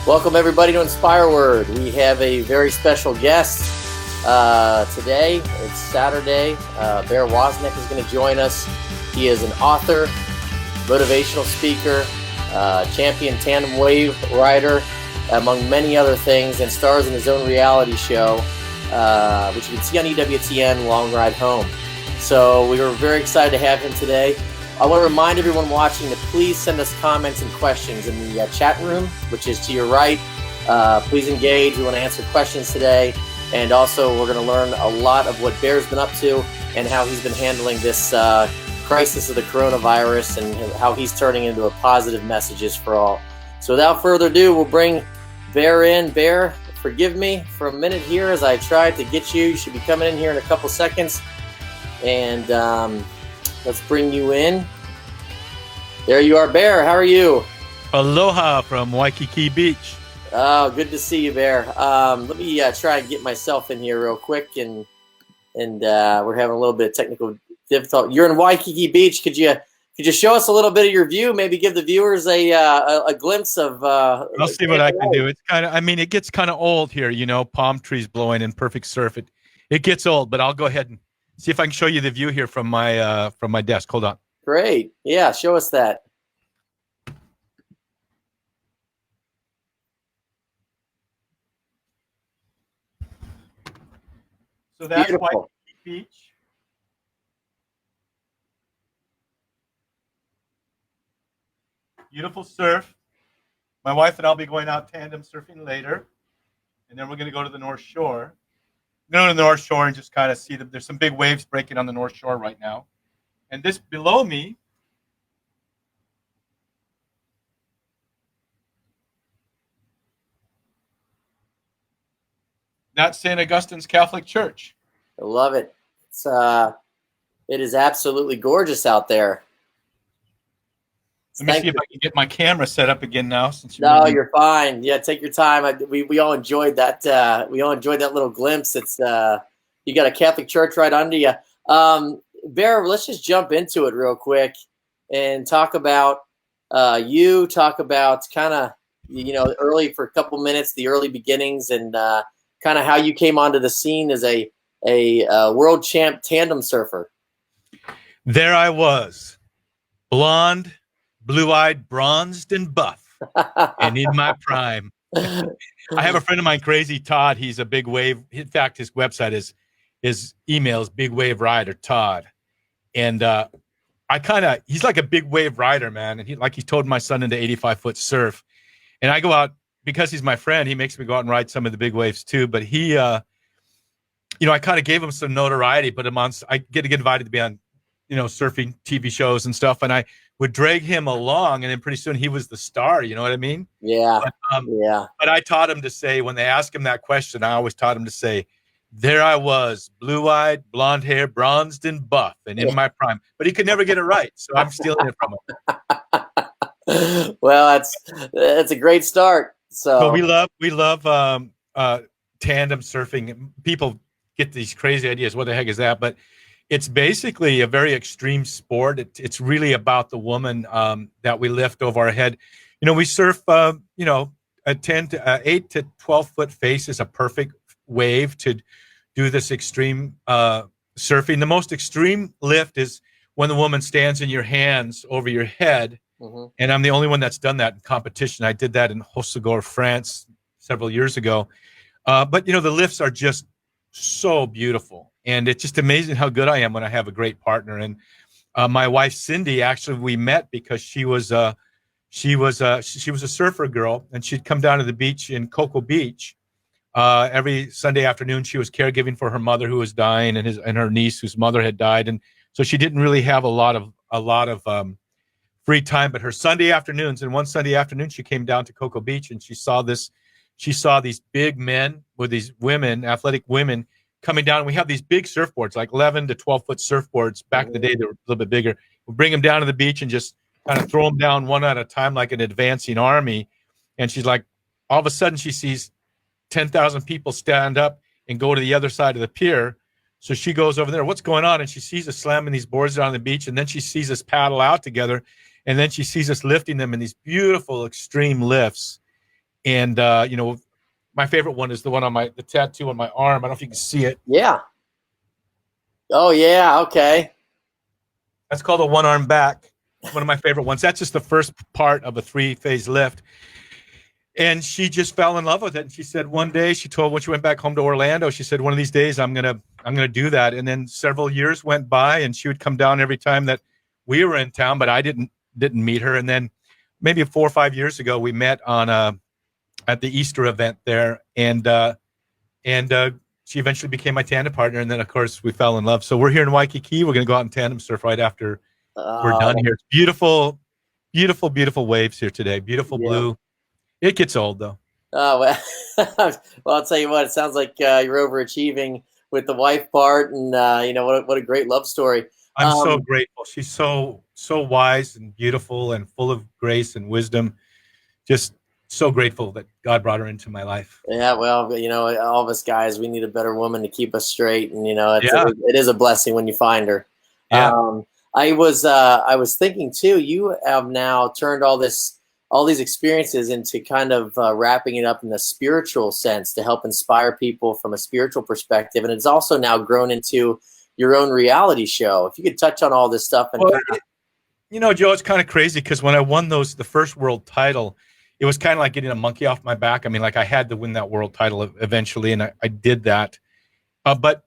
Welcome everybody to inspireWord. We have a very special guest today. It's Saturday. Bear Woznick is going to join us. He is an author, motivational speaker, champion tandem wave rider, among many other things, and stars in his own reality show, which you can see on EWTN, Long Ride Home. So we were very excited to have him today. I want to remind everyone watching to please send us comments and questions in the chat room, which is to your right. Please engage. We want to answer questions today. And also, we're going to learn a lot of what Bear's been up to and how he's been handling this crisis of the coronavirus and how he's turning into a positive messages for all. So without further ado, we'll bring Bear in. Bear, forgive me for a minute here as I tried to get you. You should be coming in here in a couple seconds. And let's bring you in. There you are, Bear. How are you? Aloha from Waikiki Beach. Oh, good to see you, Bear. Let me try and get myself in here real quick, and we're having a little bit of technical difficulty. You're in Waikiki Beach. Could you show us a little bit of your view? Maybe give the viewers a glimpse of. I'll see what I can do. It's kind of, it gets kind of old here, palm trees blowing and perfect surf. It gets old, but I'll go ahead and see if I can show you the view here from my desk. Hold on. Great. Yeah, show us that. So that's Beautiful. Waikiki Beach. Beautiful surf. My wife and I'll be going out tandem surfing later, and then we're going to go to the North Shore. Go to the North Shore and just kind of see there's some big waves breaking on the North Shore right now. And this below me, that's St. Augustine's Catholic Church. I love it. It is absolutely gorgeous out there. Let me see if I can get my camera set up again now. You're fine. Yeah, take your time. We all enjoyed that. We all enjoyed that little glimpse. It's you got a Catholic church right under you. Bear, let's just jump into it real quick and talk about you. Talk about kind of early for a couple minutes, the early beginnings, and kind of how you came onto the scene as a world champ tandem surfer. There I was, blonde, blue-eyed, bronzed, and buff, and in my prime. I have a friend of mine, Crazy Todd. He's a big wave. In fact, his website his email is Big Wave Rider Todd, and he's like a big wave rider, man. And he's towed my son into 85-foot surf, and I go out because he's my friend. He makes me go out and ride some of the big waves too. But he, I kind of gave him some notoriety. But I get invited to be on, surfing TV shows and stuff, and I would drag him along, and then pretty soon he was the star. You know what I mean? Yeah. Yeah. But I taught him to say, when they ask him that question, I always taught him to say, there I was, blue-eyed, blonde hair, bronzed and buff, and in my prime. But he could never get it right, so I'm stealing it from him. Well, that's a great start. So we love tandem surfing. People get these crazy ideas. What the heck is that? But it's basically a very extreme sport. It's really about the woman that we lift over our head. We surf. A 8 to 12 foot face is a perfect wave to do this extreme surfing. The most extreme lift is when the woman stands in your hands over your head. Mm-hmm. And I'm the only one that's done that in competition. I did that in Hossegor, France, several years ago. But the lifts are just so beautiful, and it's just amazing how good I am when I have a great partner. And my wife Cindy, actually, we met because she was a surfer girl, and she'd come down to the beach in Cocoa Beach every Sunday afternoon. She was caregiving for her mother who was dying, and her niece whose mother had died, and so she didn't really have a lot of free time. But her Sunday afternoons, and one Sunday afternoon, she came down to Cocoa Beach, and she saw these big men with these women, athletic women, coming down. And we have these big surfboards, like 11 to 12 foot surfboards. Back in the day, they were a little bit bigger. We'll bring them down to the beach and just kind of throw them down one at a time, like an advancing army. And she's like, all of a sudden she sees 10,000 people stand up and go to the other side of the pier. So she goes over there, what's going on? And she sees us slamming these boards down on the beach. And then she sees us paddle out together. And then she sees us lifting them in these beautiful extreme lifts. And my favorite one is the one on the tattoo on my arm. I don't know if you can see it. Yeah. Oh yeah. Okay. That's called a one arm back. One of my favorite ones. That's just the first part of a 3-phase lift. And she just fell in love with it. And she said one day, when she went back home to Orlando, she said, one of these days I'm gonna do that. And then several years went by, and she would come down every time that we were in town, but I didn't meet her. And then maybe 4 or 5 years ago, we met at the Easter event there, and she eventually became my tandem partner. And then of course we fell in love. So we're here in Waikiki. We're gonna go out and tandem surf right after we're done here. It's beautiful, beautiful, beautiful waves here today. Beautiful blue. It gets old though. Oh well. Well, I'll tell you what. It sounds like you're overachieving with the wife part, and what a great love story. I'm so grateful. She's so wise and beautiful and full of grace and wisdom. Just so grateful that God brought her into my life. Yeah, well, all of us guys, we need a better woman to keep us straight, and it is a blessing when you find her. Yeah. I was thinking too. You have now turned all these experiences into kind of wrapping it up in the spiritual sense to help inspire people from a spiritual perspective. And it's also now grown into your own reality show. If you could touch on all this stuff. And Joe, it's kind of crazy because when I won the first world title, it was kind of like getting a monkey off my back. I mean, like I had to win that world title eventually, and I did that. But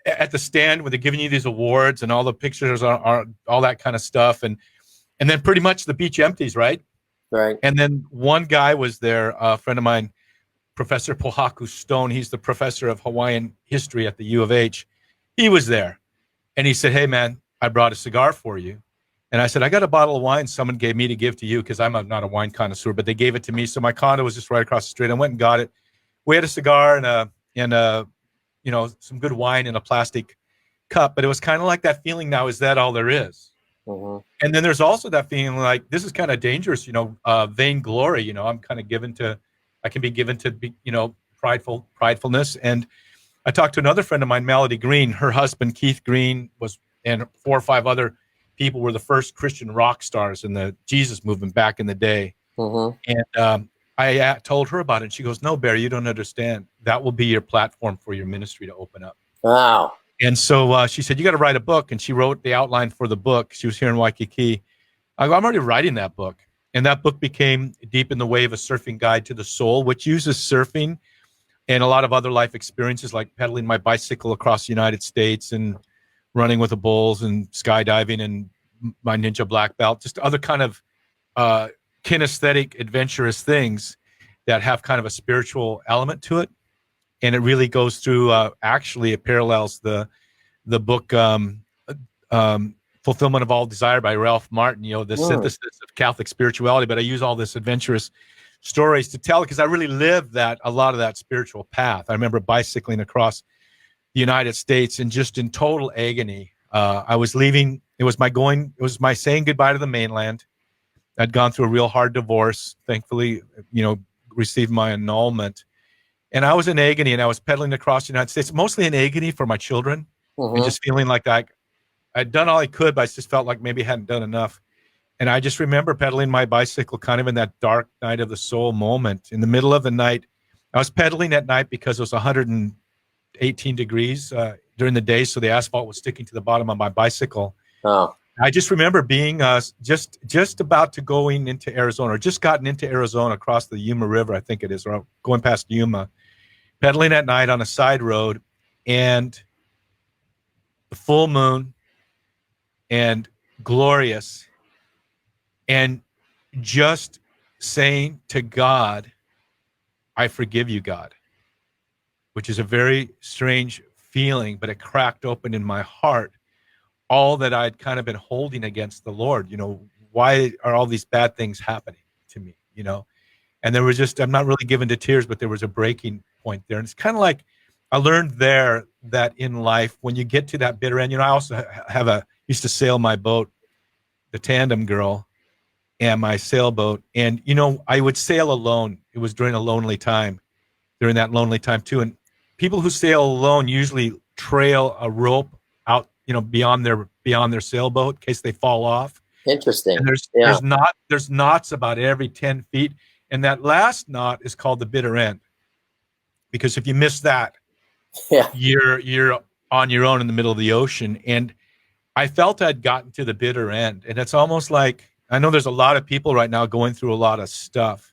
at the stand when they're giving you these awards and all the pictures are all that kind of stuff. And then pretty much the beach empties, right? Right. And then one guy was there, a friend of mine, Professor Pohaku Stone. He's the professor of Hawaiian history at the U of H. He was there. And he said, "Hey, man, I brought a cigar for you." And I said, "I got a bottle of wine someone gave me to give to you," because I'm not a wine connoisseur, but they gave it to me. So my condo was just right across the street. I went and got it. We had a cigar and some good wine in a plastic cup. But it was kind of like that feeling now, is that all there is? Mm-hmm. And then there's also that feeling like this is kind of dangerous, vainglory. I'm kind of I can be given to pridefulness. And I talked to another friend of mine, Melody Green. Her husband, Keith Green, and 4 or 5 other people were the first Christian rock stars in the Jesus movement back in the day. Mm-hmm. And I told her about it. And she goes, "No, Barry, you don't understand. That will be your platform for your ministry to open up." Wow. And so she said, "You got to write a book." And she wrote the outline for the book. She was here in Waikiki. I'm already writing that book. And that book became Deep in the Wave, a surfing guide to the soul, which uses surfing and a lot of other life experiences like pedaling my bicycle across the United States and running with the bulls and skydiving and my ninja black belt, just other kind of kinesthetic, adventurous things that have kind of a spiritual element to it. And it really goes through, actually, it parallels the book Fulfillment of All Desire by Ralph Martin, the synthesis of Catholic spirituality. But I use all this adventurous stories to tell it because I really lived a lot of that spiritual path. I remember bicycling across the United States and just in total agony. I was leaving. It was my saying goodbye to the mainland. I'd gone through a real hard divorce, thankfully, received my annulment. And I was in agony, and I was pedaling across the United States, mostly in agony for my children, and just feeling like I'd done all I could, but I just felt like maybe I hadn't done enough. And I just remember pedaling my bicycle kind of in that dark night of the soul moment. In the middle of the night, I was pedaling at night because it was 118 degrees during the day, so the asphalt was sticking to the bottom of my bicycle. Oh. I just remember being just about to going into Arizona, or just gotten into Arizona across the Yuma River, I think it is, or going past Yuma, pedaling at night on a side road, and the full moon, and glorious, and just saying to God, "I forgive you, God," which is a very strange feeling, but it cracked open in my heart all that I'd kind of been holding against the Lord. Why are all these bad things happening to me? And there was I'm not really given to tears, but there was a breaking point there. And it's kind of like I learned there that in life, when you get to that bitter end, I also used to sail my boat, the Tandem Girl, and my sailboat. And, I would sail alone. It was during that lonely time too. And people who sail alone usually trail a rope out, beyond their sailboat in case they fall off. Interesting. And there's knots about every 10 feet. And that last knot is called the bitter end, because if you miss that, Yeah. you're on your own in the middle of the ocean. And I felt I'd gotten to the bitter end. And it's almost like, I know there's a lot of people right now going through a lot of stuff,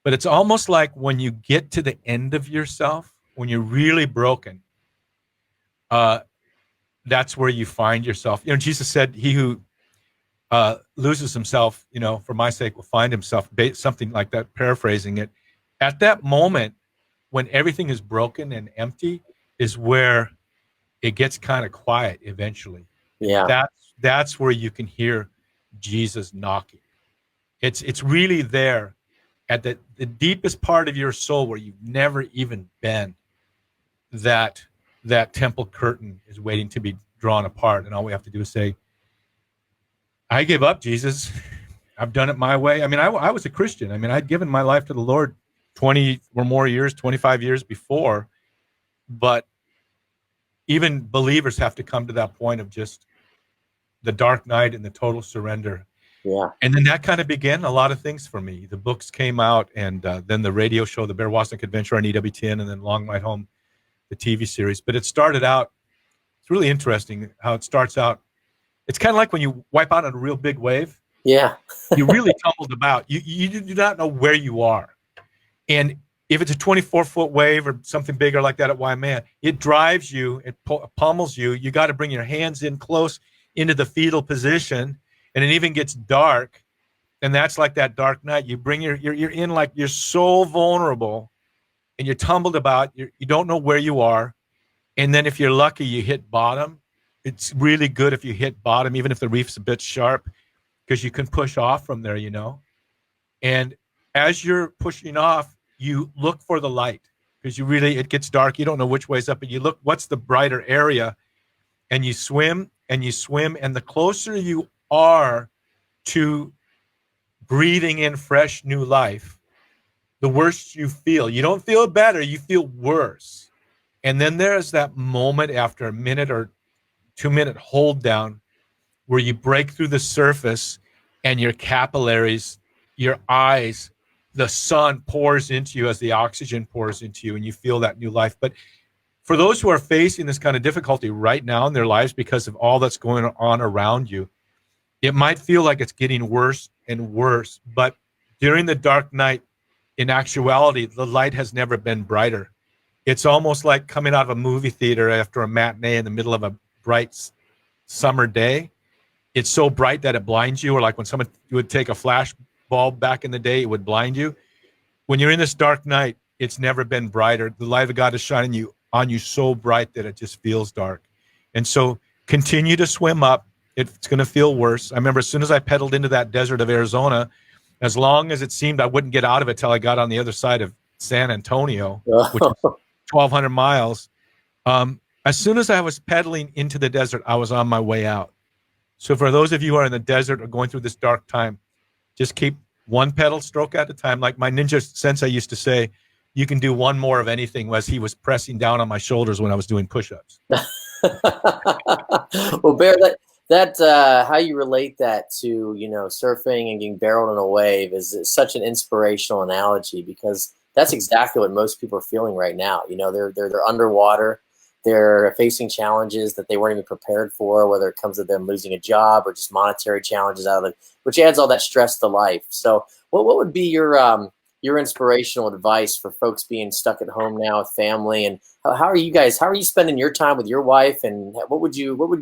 but it's almost like when you get to the end of yourself, when you're really broken, that's where you find yourself. Jesus said, he who loses himself, for my sake will find himself, something like that, paraphrasing it. At that moment, when everything is broken and empty, is where it gets kind of quiet eventually. Yeah. And that's where you can hear Jesus knocking. It's really there at the deepest part of your soul where you've never even been, that temple curtain is waiting to be drawn apart. And all we have to do is say, I give up, Jesus. I've done it my way. I mean, I was a Christian. I mean, I'd given my life to the Lord 20 or more years, 25 years before. But even believers have to come to that point of just the dark night and the total surrender. Yeah. And then that kind of began a lot of things for me. The books came out, and then the radio show, The Bear Woznick Adventure on EWTN, and then Long Ride Home, the TV series. But it started out, it's really interesting how it starts out. It's kind of like when you wipe out on a real big wave. Yeah. You really tumbled about. You do not know where you are. And if it's a 24-foot wave or something bigger like that at Waimea, it drives you, it pummels you. You got to bring your hands in close into the fetal position, and it even gets dark. And that's like that dark night. You bring you're in, like, you're so vulnerable, and you're tumbled about. You don't know where you are. And then if you're lucky, you hit bottom. It's really good if you hit bottom, even if the reef's a bit sharp, because you can push off from there, And as you're pushing off, you look for the light, because it gets dark. You don't know which way's up, and you look, what's the brighter area? And you swim and you swim. And the closer you are to breathing in fresh new life, the worse you feel. You don't feel better, you feel worse. And then there's that moment after a minute or 2-minute hold down where you break through the surface, and your capillaries, your eyes, the sun pours into you as the oxygen pours into you, and you feel that new life. But for those who are facing this kind of difficulty right now in their lives because of all that's going on around you, it might feel like it's getting worse and worse. But during the dark night, in actuality, the light has never been brighter. It's almost like coming out of a movie theater after a matinee in the middle of a bright summer day. It's so bright that it blinds you, or like when someone would take a flash bulb back in the day, it would blind you. When you're in this dark night, it's never been brighter. The light of God is shining on you so bright that it just feels dark. And so continue to swim up. It's going to feel worse. I remember as soon as I pedaled into that desert of Arizona, as long as it seemed I wouldn't get out of it till I got on the other side of San Antonio, which was 1,200 miles. As soon as I was pedaling into the desert, I was on my way out. So for those of you who are in the desert or going through this dark time, just keep one pedal stroke at a time. Like my ninja sensei used to say, you can do one more of anything, as he was pressing down on my shoulders when I was doing push-ups. Well, Bear, that how you relate that to, surfing and getting barreled in a wave is such an inspirational analogy, because that's exactly what most people are feeling right now. They're underwater. They're facing challenges that they weren't even prepared for, whether it comes to them losing a job or just monetary challenges out of it, which adds all that stress to life. So what would be your inspirational advice for folks being stuck at home now with family? And how are you spending your time with your wife? And what would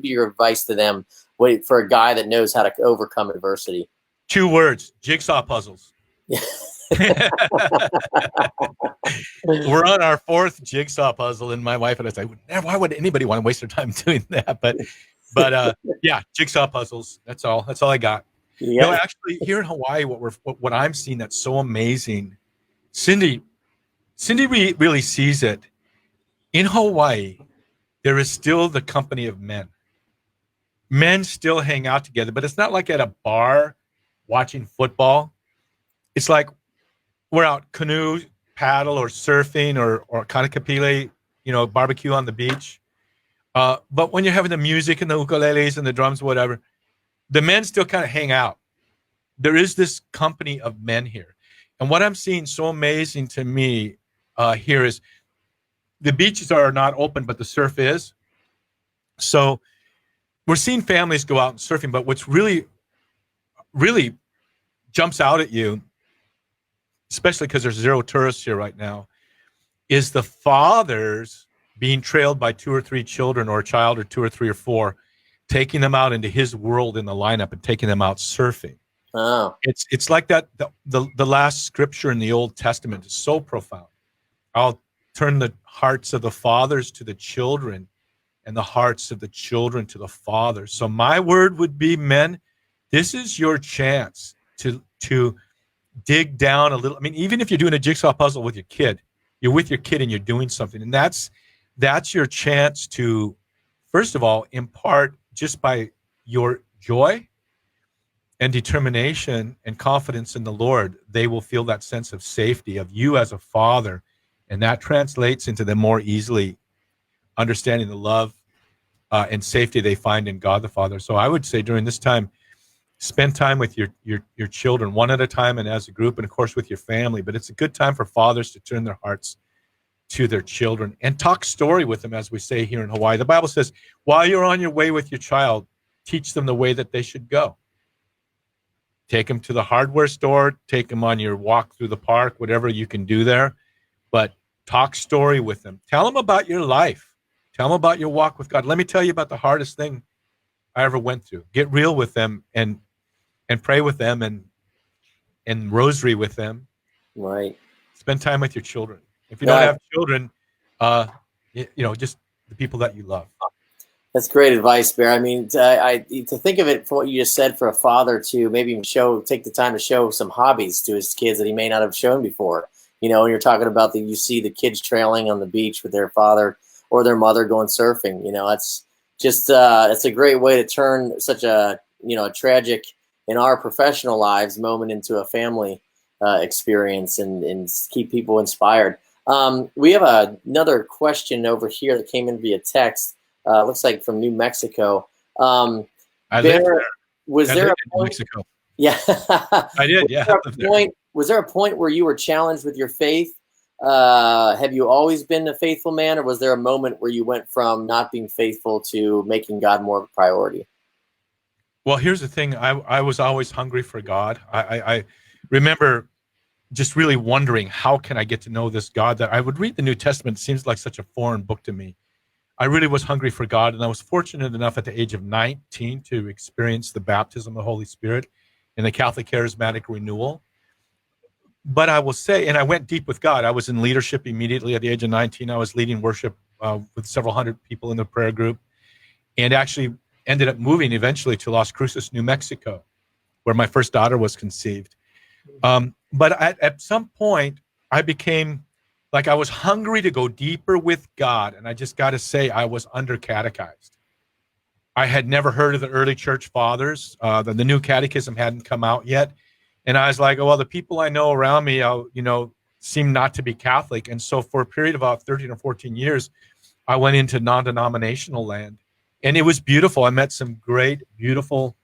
be your advice to them for a guy that knows how to overcome adversity? 2 words: jigsaw puzzles. We're on our 4th jigsaw puzzle, and my wife and I say, why would anybody want to waste their time doing that? But yeah, jigsaw puzzles. That's all I got. Yeah. Actually, here in Hawaii, what I'm seeing that's so amazing, Cindy really sees it. In Hawaii, there is still the company of men. Men still hang out together, but it's not like at a bar watching football. It's like we're out canoe, paddle, or surfing, or kanakapile, barbecue on the beach. But when you're having the music and the ukuleles and the drums, whatever, the men still kind of hang out. There is this company of men here. And what I'm seeing so amazing to me here is the beaches are not open, but the surf is. So we're seeing families go out and surfing, but what's really, really jumps out at you, especially because there's zero tourists here right now, is the fathers being trailed by 2 or 3 children, or a child or 2 or 3 or 4, taking them out into his world in the lineup and taking them out surfing. Oh, It's like that. The last scripture in the Old Testament is so profound. I'll turn the hearts of the fathers to the children, and the hearts of the children to the fathers. So my word would be, men, this is your chance to dig down a little. I mean, even if you're doing a jigsaw puzzle with your kid, you're with your kid and you're doing something, and that's your chance to, first of all, impart, just by your joy and determination and confidence in the Lord, they will feel that sense of safety of you as a father, and that translates into them more easily understanding the love and safety they find in God the Father. So I would say during this time, spend time with your children, one at a time and as a group, and of course with your family. But it's a good time for fathers to turn their hearts to their children and talk story with them, as we say here in Hawaii. The Bible says, while you're on your way with your child, teach them the way that they should go. Take them to the hardware store, take them on your walk through the park, whatever you can do there, but talk story with them. Tell them about your life. Tell them about your walk with God. Let me tell you about the hardest thing I ever went through. Get real with them and pray with them and rosary with them. right. Spend time with your children. If you don't have children, just the people that you love. That's great advice, Bear. I mean, to think of it for what you just said, for a father to maybe even take the time to show some hobbies to his kids that he may not have shown before. You know, when you're talking about you see the kids trailing on the beach with their father or their mother going surfing. You know, that's just it's a great way to turn such a a tragic in our professional lives moment into a family experience and keep people inspired. We have another question over here that came in via text. Looks like from New Mexico. I lived there. Was there a point? Mexico. Yeah, I did. Yeah. Was there a point where you were challenged with your faith? Have you always been a faithful man, or was there a moment where you went from not being faithful to making God more of a priority? Well, here's the thing. I was always hungry for God. I remember just really wondering, how can I get to know this God? That I would read the New Testament. It seems like such a foreign book to me. I really was hungry for God, and I was fortunate enough at the age of 19 to experience the baptism of the Holy Spirit in the Catholic Charismatic Renewal. But I will say, and I went deep with God. I was in leadership immediately at the age of 19. I was leading worship with several hundred people in the prayer group, and actually ended up moving eventually to Las Cruces, New Mexico, where my first daughter was conceived. But at some point, I became like, I was hungry to go deeper with God, and I just got to say, I was under-catechized. I had never heard of the early church fathers. The new catechism hadn't come out yet. And I was like, oh, well, the people I know around me, seem not to be Catholic. And so for a period of about 13 or 14 years, I went into non-denominational land. And it was beautiful. I met some great, beautiful,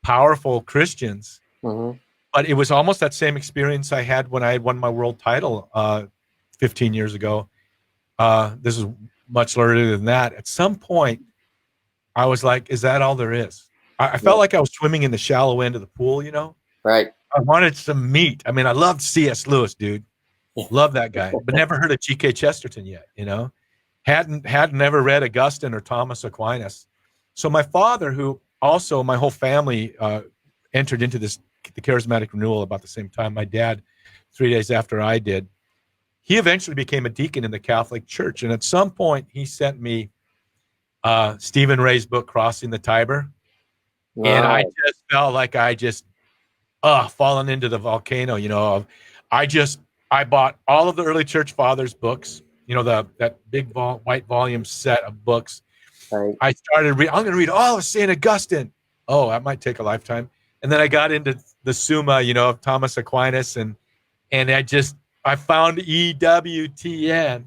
powerful Christians. Mm-hmm. But it was almost that same experience I had when I had won my world title 15 years ago. This is much earlier than that. At some point, I was like, is that all there is? I felt like I was swimming in the shallow end of the pool, Right. I wanted some meat. I mean, I loved C.S. Lewis, dude. Love that guy. But never heard of G.K. Chesterton yet, Hadn't never read Augustine or Thomas Aquinas. So my father, who also my whole family entered into the charismatic renewal about the same time, my dad 3 days after I did, he eventually became a deacon in the Catholic Church. And at some point, he sent me Stephen Ray's book, Crossing the Tiber. Wow. And I just felt like I just fallen into the volcano, I bought all of the early church fathers' books, that big white volume set of books. Right. I started I'm going to read all of St. Augustine. Oh, that might take a lifetime. And then I got into the Summa, of Thomas Aquinas, and I found EWTN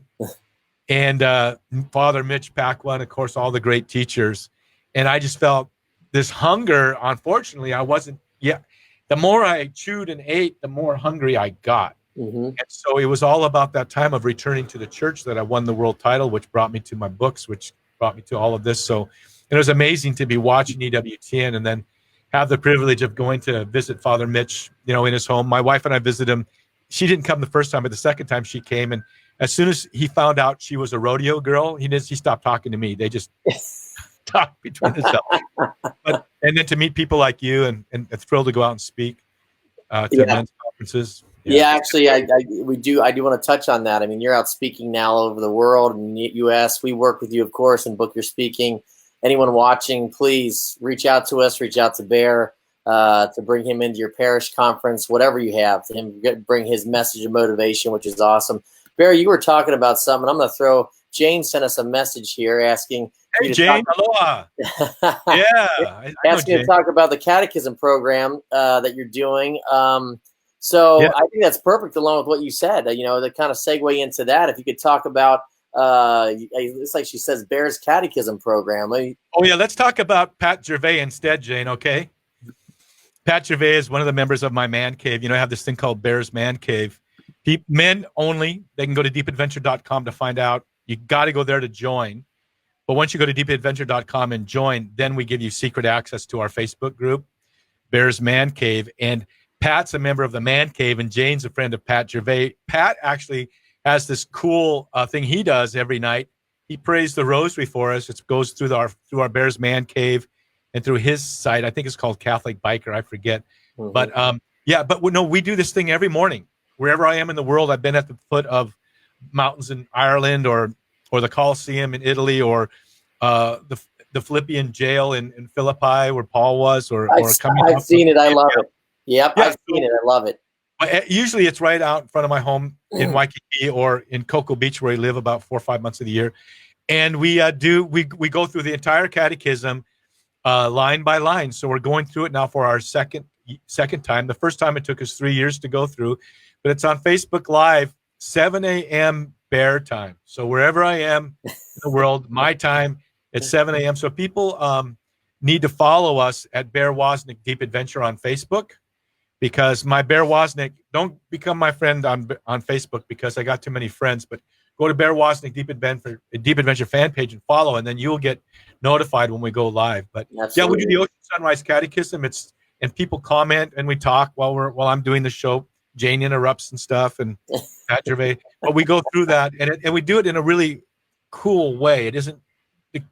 and Father Mitch Paquin, of course, all the great teachers. And I just felt this hunger. Unfortunately, I wasn't yet. the more I chewed and ate, the more hungry I got. Mm-hmm. And so it was all about that time of returning to the church that I won the world title, which brought me to my books, which brought me to all of this. So it was amazing to be watching EWTN and then have the privilege of going to visit Father Mitch, in his home. My wife and I visited him. She didn't come the first time, but the second time she came. And as soon as he found out she was a rodeo girl, he stopped talking to me. They just talk between themselves. And then to meet people like you and thrilled to go out and speak to men's conferences. Yeah, actually, I do want to touch on that. I mean, you're out speaking now all over the world and the U.S. We work with you, of course, and book your speaking. Anyone watching, please reach out to us, reach out to Bear to bring him into your parish conference, whatever you have, to him bring his message of motivation, which is awesome. Bear, you were talking about something. I'm going to throw, Jane sent us a message here asking. Hey, Jane, aloha. Yeah. Asking to talk about the catechism program that you're doing. So I think that's perfect along with what you said, to kind of segue into that. If you could talk about, it's like she says, Bear's catechism program. Let's talk about Pat Gervais instead, Jane, okay? Pat Gervais is one of the members of my man cave. I have this thing called Bear's Man Cave. Men only. They can go to deepadventure.com to find out. You got to go there to join. But once you go to deepadventure.com and join, then we give you secret access to our Facebook group, Bear's Man Cave. And Pat's a member of the Man Cave, and Jane's a friend of Pat Gervais. Pat actually has this cool thing he does every night. He prays the rosary for us. It goes through our Bear's Man Cave and through his site. I think it's called Catholic Biker. I forget. Mm-hmm. But we do this thing every morning. Wherever I am in the world, I've been at the foot of mountains in Ireland or the Colosseum in Italy or the Philippian jail in Philippi where Paul was. I've seen it. I love it. Yep, yeah, I've seen it. I love it. Usually it's right out in front of my home in Waikiki or in Cocoa Beach where I live about 4 or 5 months of the year. And we go through the entire catechism line by line. So we're going through it now for our second time. The first time it took us 3 years to go through, but it's on Facebook Live, 7 a.m. Bear time. So wherever I am in the world, my time, it's 7 a.m. So people need to follow us at Bear Woznick Deep Adventure on Facebook. Because my Bear Woznick, don't become my friend on Facebook because I got too many friends, but go to Bear Woznick Deep Adventure fan page and follow, and then you'll get notified when we go live. But we do the Ocean Sunrise Catechism. And people comment and we talk while I'm doing the show. Jane interrupts and stuff, and Pat Gervais. But we go through that, and we do it in a really cool way. It isn't.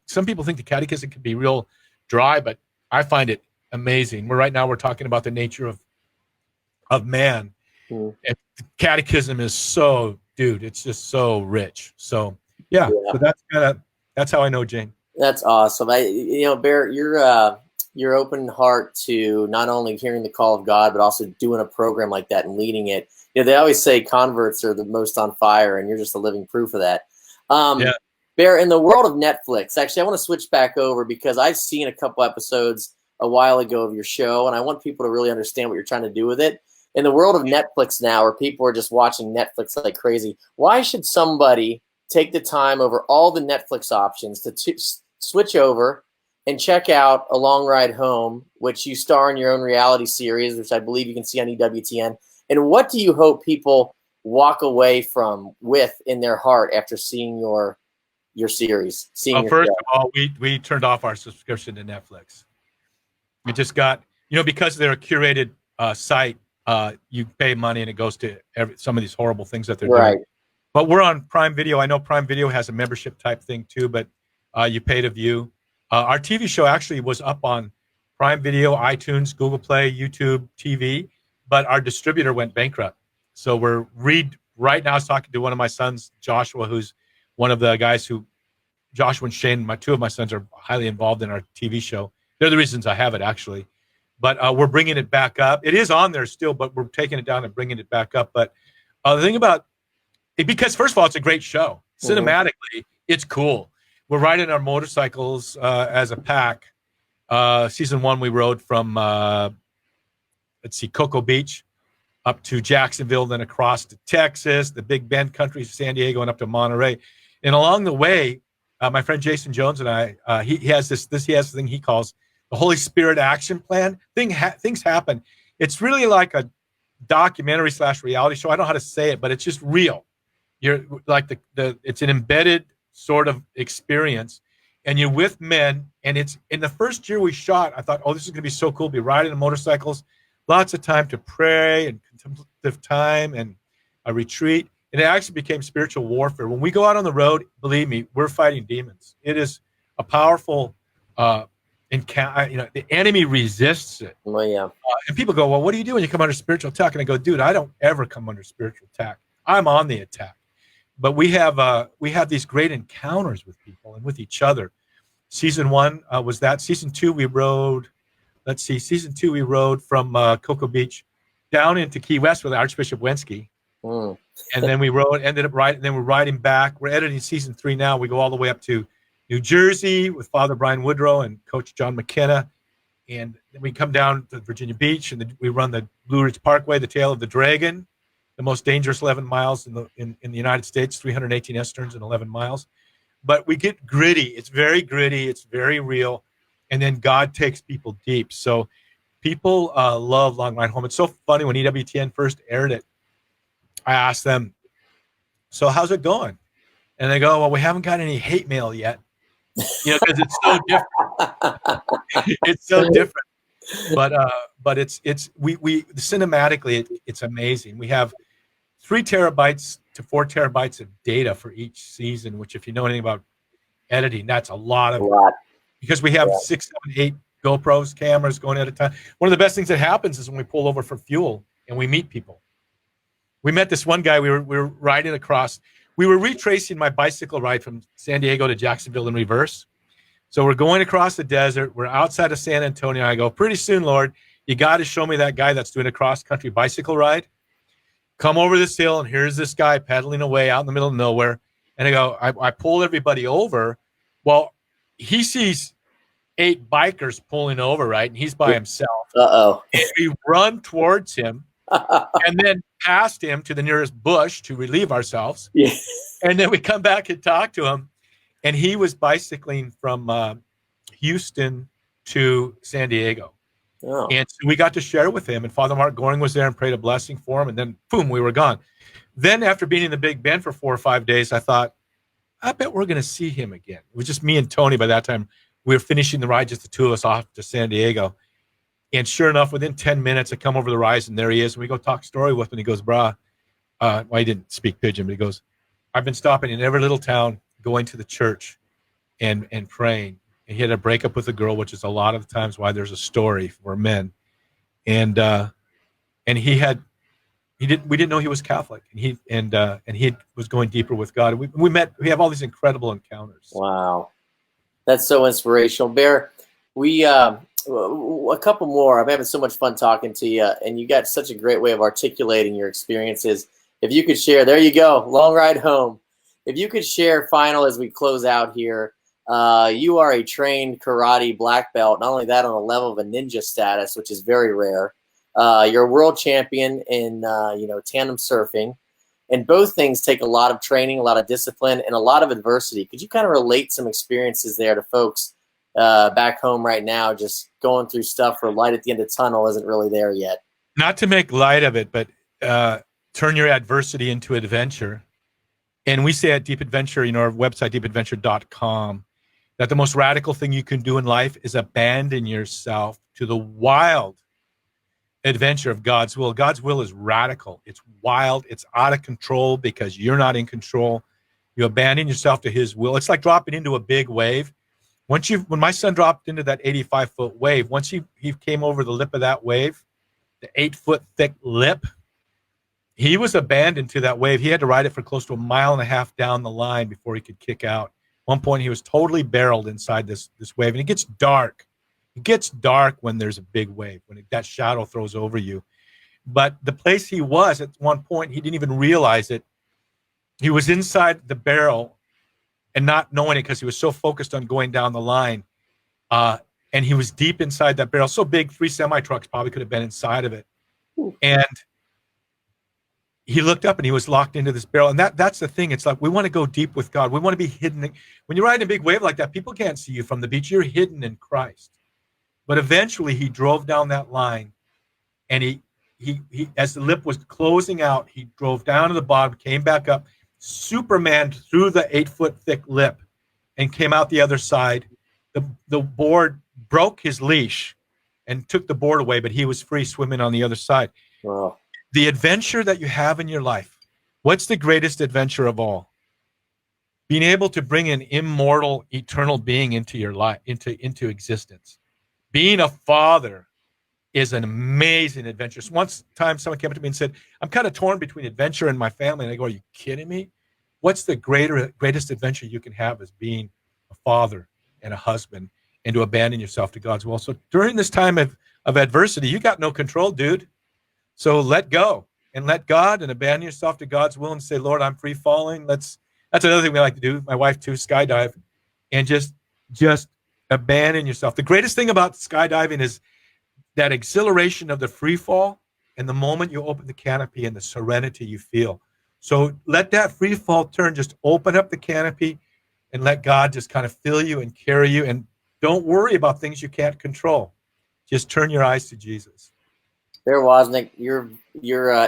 Some people think the catechism can be real dry, but I find it amazing. Right now we're talking about the nature of man. And the catechism is it's just so rich. So so that's how I know Jane. That's awesome. Bear, your open heart to not only hearing the call of God, but also doing a program like that and leading it. They always say converts are the most on fire, and you're just a living proof of that. Bear, in the world of Netflix, actually, I want to switch back over because I've seen a couple episodes a while ago of your show, and I want people to really understand what you're trying to do with it. In the world of Netflix now, where people are just watching Netflix like crazy, why should somebody take the time over all the Netflix options to switch over and check out A Long Ride Home, which you star in your own reality series, which I believe you can see on EWTN? And what do you hope people walk away with in their heart after seeing your series? First of all, we turned off our subscription to Netflix. We just got, because they're a curated site, you pay money and it goes to some of these horrible things that they're doing. But we're on Prime Video. I know Prime Video has a membership type thing too, but you pay to view. Our TV show actually was up on Prime Video, iTunes, Google Play, YouTube TV, but our distributor went bankrupt. So we're right now I was talking to one of my sons, Joshua, who's one of the guys Joshua and Shane, two of my sons are highly involved in our TV show. They're the reasons I have it actually. But we're bringing it back up. It is on there still, but we're taking it down and bringing it back up. But the thing about it, because first of all, it's a great show. Cinematically, it's cool. We're riding our motorcycles as a pack. Season 1, we rode from, Cocoa Beach up to Jacksonville, then across to Texas, the Big Bend country, San Diego, and up to Monterey. And along the way, my friend Jason Jones and I, he has this thing he calls the Holy Spirit action plan. Things happen. It's really like a documentary / reality show. I don't know how to say it, but it's just real. You're like it's an embedded sort of experience, and you're with men. And it's in the first year we shot, I thought, oh, this is going to be so cool. Be riding on motorcycles, lots of time to pray and contemplative time and a retreat. And it actually became spiritual warfare. When we go out on the road, believe me, we're fighting demons. It is a powerful encounter. The enemy resists it. Well, yeah. And people go, well, what do you do when you come under spiritual attack? And I go, dude, I don't ever come under spiritual attack. I'm on the attack. But we have these great encounters with people and with each other. Season 1 was that. Season 2 we rode. Season 2 we rode from Cocoa Beach down into Key West with Archbishop Wensky. Mm. And then we ended up riding. Then we're riding back. We're editing season 3 now. We go all the way up to New Jersey with Father Brian Woodrow and Coach John McKenna. And then we come down to Virginia Beach, and we run the Blue Ridge Parkway, the Tail of the Dragon, the most dangerous 11 miles in the United States, 318 S-turns in 11 miles. But we get gritty. It's very gritty. It's very real. And then God takes people deep. So people love Long Ride Home. It's so funny when EWTN first aired it. I asked them, so how's it going? And they go, well, we haven't got any hate mail yet. Because it's so different. It's so different. But it's cinematically, it's amazing. We have 3 terabytes to 4 terabytes of data for each season, which if you know anything about editing, that's a lot. Because we have 6, 7, 8 GoPros, cameras going at a time. One of the best things that happens is when we pull over for fuel and we meet people. We met this one guy. We were riding across. We were retracing my bicycle ride from San Diego to Jacksonville in reverse. So we're going across the desert. We're outside of San Antonio. I go, pretty soon, Lord, you got to show me that guy that's doing a cross-country bicycle ride. Come over this hill, and here's this guy pedaling away out in the middle of nowhere. And I go, I pull everybody over. Well, he sees 8 bikers pulling over, right? And he's by himself. Uh-oh. And we run towards him and then past him to the nearest bush to relieve ourselves. Yeah. And then we come back and talk to him. And he was bicycling from Houston to San Diego. Oh. And so we got to share with him. And Father Mark Goring was there and prayed a blessing for him. And then, boom, we were gone. Then after being in the Big Bend for 4 or 5 days, I thought, I bet we're going to see him again. It was just me and Tony by that time. We were finishing the ride, just the 2 of us off to San Diego. And sure enough, within 10 minutes, I come over the rise, and there he is. And we go talk story with him. And he goes, brah, well, he didn't speak pidgin, but he goes, I've been stopping in every little town, going to the church and praying. And he had a breakup with a girl, which is a lot of the times why there's a story for men. And we didn't know he was Catholic, and he was going deeper with God. We have all these incredible encounters. Wow. That's so inspirational. Bear, a couple more. I'm having so much fun talking to you, and you got such a great way of articulating your experiences. If you could share, there you go, Long Ride Home. If you could share final as we close out here, you are a trained karate black belt. Not only that, on the level of a ninja status, which is very rare. You're a world champion in tandem surfing, and both things take a lot of training, a lot of discipline, and a lot of adversity. Could you kind of relate some experiences there to folks back home right now, just going through stuff where light at the end of the tunnel isn't really there yet? Not to make light of it, but turn your adversity into adventure. And we say at Deep Adventure, our website, deepadventure.com, that the most radical thing you can do in life is abandon yourself to the wild adventure of God's will. God's will is radical. It's wild. It's out of control because you're not in control. You abandon yourself to his will. It's like dropping into a big wave. When my son dropped into that 85-foot wave, once he came over the lip of that wave, the 8-foot thick lip, he was abandoned to that wave. He had to ride it for close to 1.5 miles down the line before he could kick out. At one point, he was totally barreled inside this wave, and it gets dark. It gets dark when there's a big wave, when that shadow throws over you. But the place he was at one point, he didn't even realize it. He was inside the barrel and not knowing it because he was so focused on going down the line. And he was deep inside that barrel, so big, 3 semi-trucks probably could have been inside of it. And he looked up and he was locked into this barrel. And that's the thing. It's like we want to go deep with God. We want to be hidden. When you're riding a big wave like that, people can't see you from the beach. You're hidden in Christ. But eventually he drove down that line and he as the lip was closing out, he drove down to the bottom, came back up, Superman through the 8-foot thick lip, and came out the other side. The board broke his leash and took the board away, but he was free swimming on the other side. Wow. The adventure that you have in your life, what's the greatest adventure of all? Being able to bring an immortal, eternal being into your life, into existence. Being a father is an amazing adventure. So one time someone came up to me and said, I'm kind of torn between adventure and my family. And I go, are you kidding me? What's the greatest adventure you can have is being a father and a husband and to abandon yourself to God's will. So during this time of adversity, you got no control, dude. So let go and let God and abandon yourself to God's will and say, Lord, I'm free falling. That's another thing we like to do. My wife too, skydive, and just abandon yourself. The greatest thing about skydiving is that exhilaration of the free fall and the moment you open the canopy and the serenity you feel. So let that free fall turn, just open up the canopy and let God just kind of fill you and carry you. And don't worry about things you can't control. Just turn your eyes to Jesus. Bear Woznick, your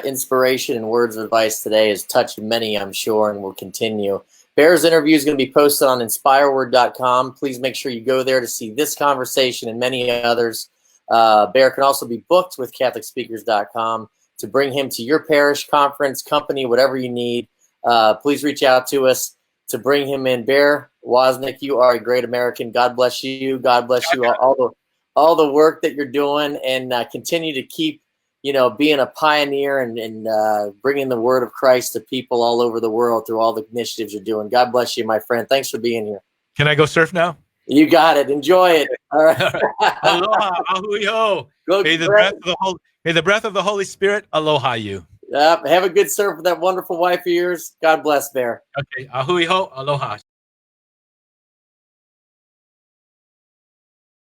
inspiration and words of advice today has touched many, I'm sure, and will continue. Bear's interview is going to be posted on inspireWord.com. Please make sure you go there to see this conversation and many others. Bear can also be booked with CatholicSpeakers.com to bring him to your parish, conference, company, whatever you need. Please reach out to us to bring him in. Bear Woznick, you are a great American. God bless you. God bless you. All the work that you're doing, and continue to keep, being a pioneer and bringing the word of Christ to people all over the world through all the initiatives you're doing. God bless you, my friend. Thanks for being here. Can I go surf now? You got it. Enjoy it. All right. Aloha, ahui ho. May the breath of the Holy Spirit aloha you. Have a good surf with that wonderful wife of yours. God bless, Bear. Okay, ahui ho, aloha.